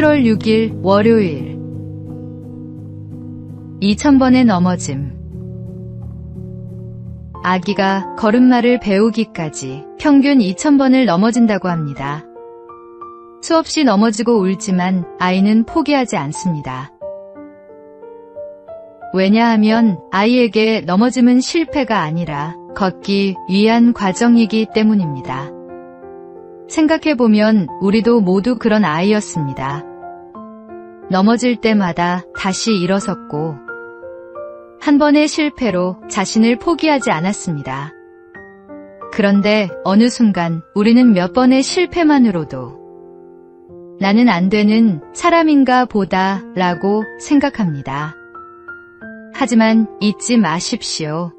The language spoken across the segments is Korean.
7월 6일 월요일 2000번의 넘어짐. 아기가 걸음마를 배우기까지 평균 2000번을 넘어진다고 합니다. 수없이 넘어지고 울지만 아이는 포기하지 않습니다. 왜냐하면 아이에게 넘어짐은 실패가 아니라 걷기 위한 과정이기 때문입니다. 생각해보면 우리도 모두 그런 아이였습니다. 넘어질 때마다 다시 일어섰고 한 번의 실패로 자신을 포기하지 않았습니다. 그런데 어느 순간 우리는 몇 번의 실패만으로도 나는 안 되는 사람인가 보다 라고 생각합니다. 하지만 잊지 마십시오.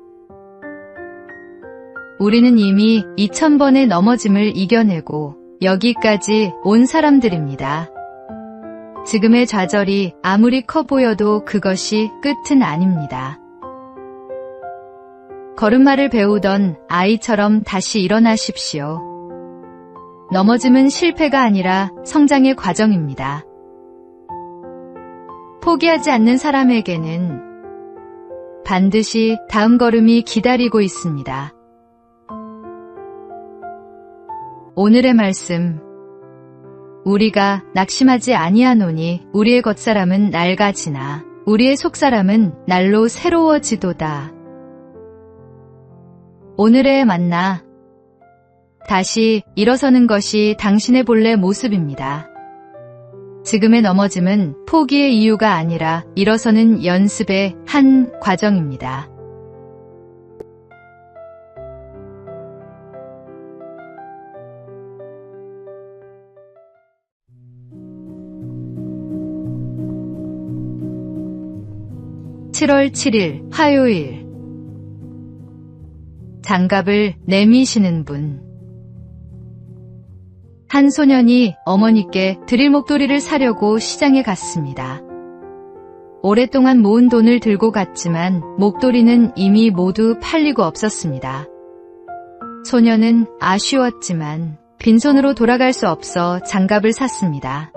우리는 이미 2000번의 넘어짐을 이겨내고 여기까지 온 사람들입니다. 지금의 좌절이 아무리 커 보여도 그것이 끝은 아닙니다. 걸음마를 배우던 아이처럼 다시 일어나십시오. 넘어짐은 실패가 아니라 성장의 과정입니다. 포기하지 않는 사람에게는 반드시 다음 걸음이 기다리고 있습니다. 오늘의 말씀. 우리가 낙심하지 아니하노니 우리의 겉사람은 낡아지나 우리의 속사람은 날로 새로워지도다. 오늘의 만나. 다시 일어서는 것이 당신의 본래 모습입니다. 지금의 넘어짐은 포기의 이유가 아니라 일어서는 연습의 한 과정입니다. (7월 7일) 화요일. 장갑을 내미시는 분. 한 소년이 어머니께 드릴 목도리를 사려고 시장에 갔습니다. 오랫동안 모은 돈을 들고 갔지만 목도리는 이미 모두 팔리고 없었습니다. 소년은 아쉬웠지만 빈손으로 돌아갈 수 없어 장갑을 샀습니다.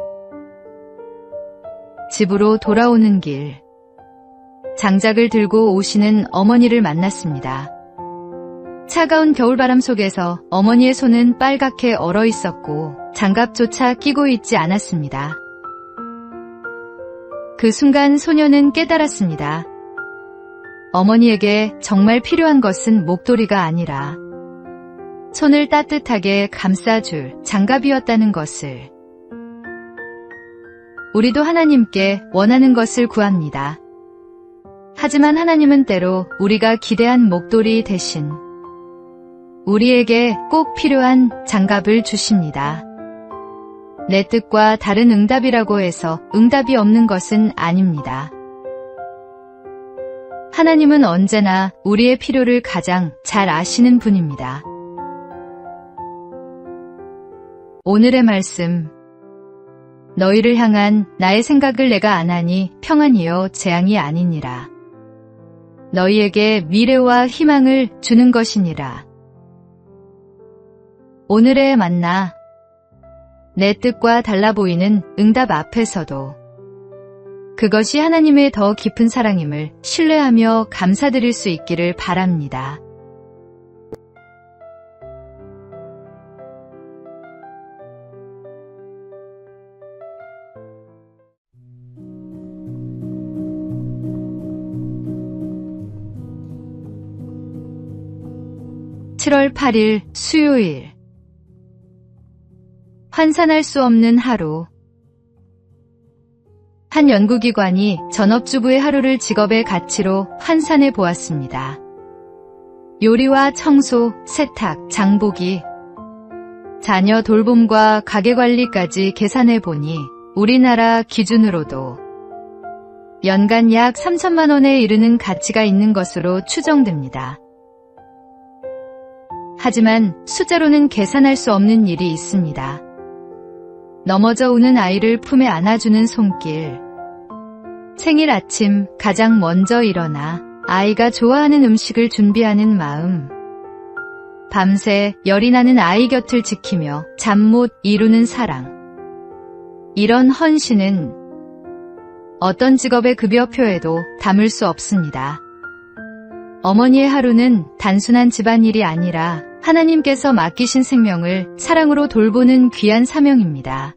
집으로 돌아오는 길. 장작을 들고 오시는 어머니를 만났습니다. 차가운 겨울바람 속에서 어머니의 손은 빨갛게 얼어 있었고 장갑조차 끼고 있지 않았습니다. 그 순간 소녀는 깨달았습니다. 어머니에게 정말 필요한 것은 목도리가 아니라 손을 따뜻하게 감싸줄 장갑이었다는 것을. 우리도 하나님께 원하는 것을 구합니다. 하지만 하나님은 때로 우리가 기대한 목도리 대신 우리에게 꼭 필요한 장갑을 주십니다. 내 뜻과 다른 응답이라고 해서 응답이 없는 것은 아닙니다. 하나님은 언제나 우리의 필요를 가장 잘 아시는 분입니다. 오늘의 말씀. 너희를 향한 나의 생각을 내가 아나니 평안이요 재앙이 아니니라. 너희에게 미래와 희망을 주는 것이니라. 오늘의 만나. 내 뜻과 달라 보이는 응답 앞에서도 그것이 하나님의 더 깊은 사랑임을 신뢰하며 감사드릴 수 있기를 바랍니다. (7월 8일) 수요일. 환산할 수 없는 하루. 한 연구기관이 전업주부의 하루를 직업의 가치로 환산해 보았습니다. 요리와 청소, 세탁, 장보기, 자녀 돌봄과 가게관리까지 계산해 보니 우리나라 기준으로도 연간 약 3천만 원에 이르는 가치가 있는 것으로 추정됩니다. 하지만 숫자로는 계산할 수 없는 일이 있습니다. 넘어져 우는 아이를 품에 안아주는 손길. 생일 아침 가장 먼저 일어나 아이가 좋아하는 음식을 준비하는 마음. 밤새 열이 나는 아이 곁을 지키며 잠 못 이루는 사랑. 이런 헌신은 어떤 직업의 급여표에도 담을 수 없습니다. 어머니의 하루는 단순한 집안일이 아니라 하나님께서 맡기신 생명을 사랑으로 돌보는 귀한 사명입니다.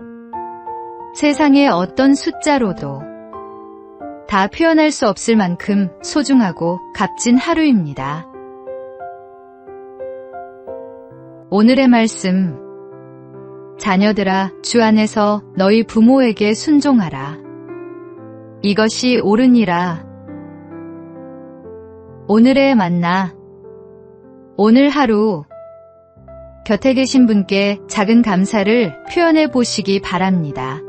세상의 어떤 숫자로도 다 표현할 수 없을 만큼 소중하고 값진 하루입니다. 오늘의 말씀, 자녀들아, 주 안에서 너희 부모에게 순종하라. 이것이 옳으니라. 오늘의 만나, 오늘 하루 곁에 계신 분께 작은 감사를 표현해 보시기 바랍니다.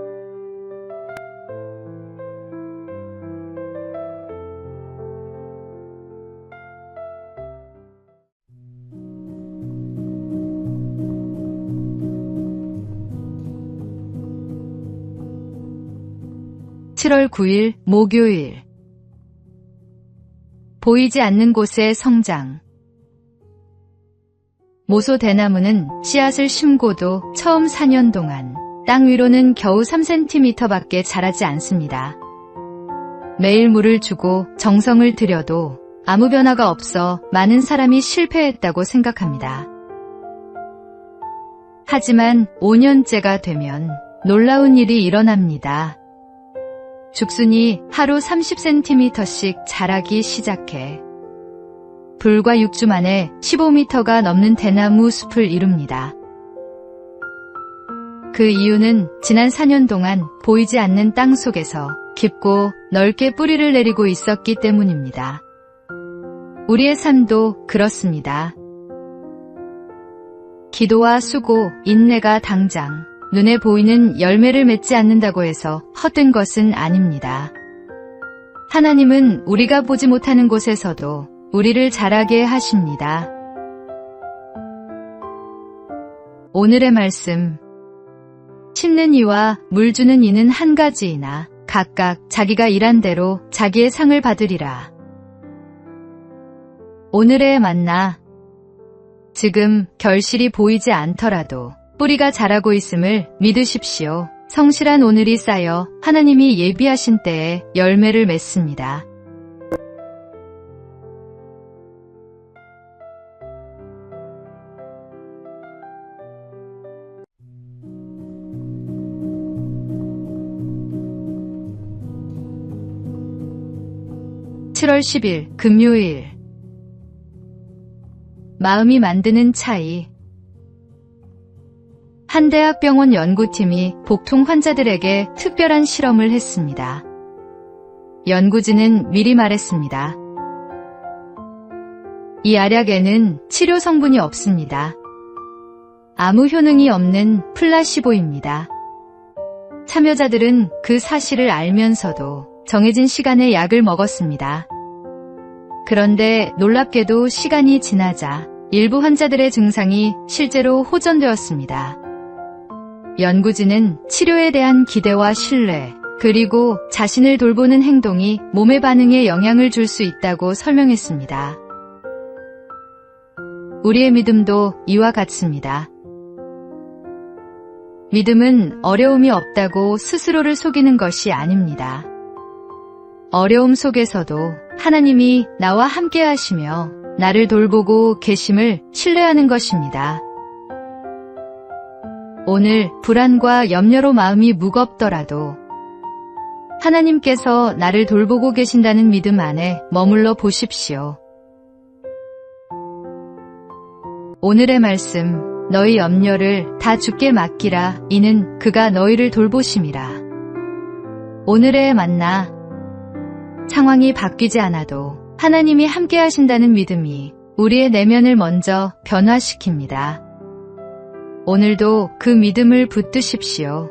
(7월 9일) 목요일. 보이지 않는 곳의 성장. 모소 대나무는 씨앗을 심고도 처음 4년 동안 땅 위로는 겨우 3cm밖에 자라지 않습니다. 매일 물을 주고 정성을 들여도 아무 변화가 없어 많은 사람이 실패했다고 생각합니다. 하지만 5년째가 되면 놀라운 일이 일어납니다. 죽순이 하루 30cm씩 자라기 시작해 불과 6주 만에 15m가 넘는 대나무 숲을 이룹니다. 그 이유는 지난 4년 동안 보이지 않는 땅 속에서 깊고 넓게 뿌리를 내리고 있었기 때문입니다. 우리의 삶도 그렇습니다. 기도와 수고, 인내가 당장 눈에 보이는 열매를 맺지 않는다고 해서 헛된 것은 아닙니다. 하나님은 우리가 보지 못하는 곳에서도 우리를 자라게 하십니다. 오늘의 말씀, 심는 이와 물 주는 이는 한 가지이나 각각 자기가 일한 대로 자기의 상을 받으리라. 오늘의 만나, 지금 결실이 보이지 않더라도 뿌리가 자라고 있음을 믿으십시오. 성실한 오늘이 쌓여 하나님이 예비하신 때에 열매를 맺습니다. (7월 10일) 금요일. 마음이 만드는 차이. 한 대학병원 연구팀이 복통 환자들에게 특별한 실험을 했습니다. 연구진은 미리 말했습니다. 이 알약에는 치료 성분이 없습니다. 아무 효능이 없는 플라시보입니다. 참여자들은 그 사실을 알면서도 정해진 시간에 약을 먹었습니다. 그런데 놀랍게도 시간이 지나자 일부 환자들의 증상이 실제로 호전되었습니다. 연구진은 치료에 대한 기대와 신뢰, 그리고 자신을 돌보는 행동이 몸의 반응에 영향을 줄 수 있다고 설명했습니다. 우리의 믿음도 이와 같습니다. 믿음은 어려움이 없다고 스스로를 속이는 것이 아닙니다. 어려움 속에서도 하나님이 나와 함께 하시며 나를 돌보고 계심을 신뢰하는 것입니다. 오늘 불안과 염려로 마음이 무겁더라도 하나님께서 나를 돌보고 계신다는 믿음 안에 머물러 보십시오. 오늘의 말씀, 너희 염려를 다 주께 맡기라. 이는 그가 너희를 돌보심이라. 오늘의 만나, 상황이 바뀌지 않아도 하나님이 함께 하신다는 믿음이 우리의 내면을 먼저 변화시킵니다. 오늘도 그 믿음을 붙드십시오.